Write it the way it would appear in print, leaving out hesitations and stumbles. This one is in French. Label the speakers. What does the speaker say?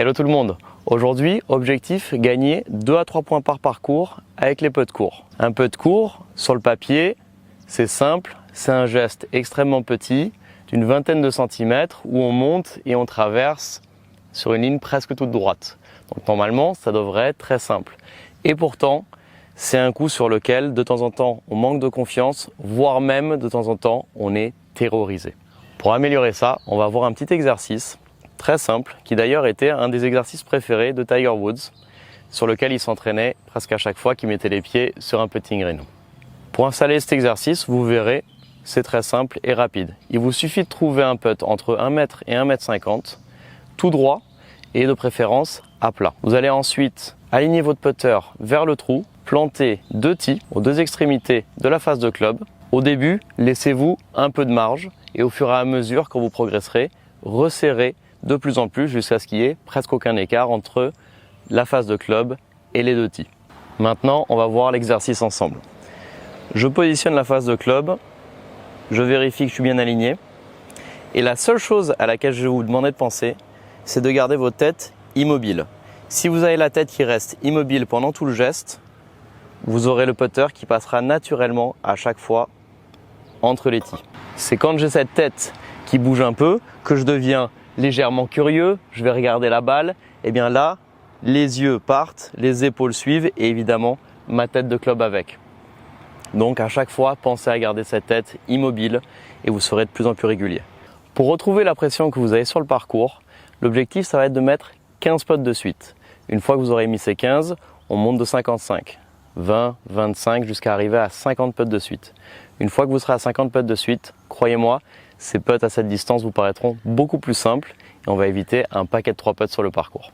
Speaker 1: Hello tout le monde. Aujourd'hui, objectif, gagner 2 à 3 points par parcours avec les putts courts. Un putt court, sur le papier, c'est simple, c'est un geste extrêmement petit, d'une vingtaine de centimètres, où on monte et on traverse sur une ligne presque toute droite. Donc normalement, ça devrait être très simple. Et pourtant, c'est un coup sur lequel, de temps en temps, on manque de confiance, voire même, de temps en temps, on est terrorisé. Pour améliorer ça, on va voir un petit exercice très simple, qui d'ailleurs était un des exercices préférés de Tiger Woods, sur lequel il s'entraînait presque à chaque fois qu'il mettait les pieds sur un putting green. Pour installer cet exercice, vous verrez, c'est très simple et rapide. Il vous suffit de trouver un putt entre 1 m et 1,50 m, tout droit et de préférence à plat. Vous allez ensuite aligner votre putter vers le trou, planter 2 tees aux 2 extrémités de la face de club. Au début, laissez-vous un peu de marge et au fur et à mesure, quand vous progresserez, resserrez de plus en plus jusqu'à ce qu'il y ait presque aucun écart entre la face de club et les 2 tees. Maintenant, on va voir l'exercice ensemble. Je positionne la face de club, je vérifie que je suis bien aligné et la seule chose à laquelle je vais vous demander de penser, c'est de garder votre tête immobile. Si vous avez la tête qui reste immobile pendant tout le geste, vous aurez le putter qui passera naturellement à chaque fois entre les tees. C'est quand j'ai cette tête qui bouge un peu que je deviens légèrement curieux, je vais regarder la balle, et bien là, les yeux partent, les épaules suivent et évidemment ma tête de club avec. Donc à chaque fois, pensez à garder cette tête immobile et vous serez de plus en plus régulier. Pour retrouver la pression que vous avez sur le parcours, l'objectif ça va être de mettre 15 putts de suite. Une fois que vous aurez mis ces 15, on monte de 55, 20, 25 jusqu'à arriver à 50 putts de suite. Une fois que vous serez à 50 putts de suite, croyez-moi, ces putts à cette distance vous paraîtront beaucoup plus simples et on va éviter un paquet de 3 putts sur le parcours.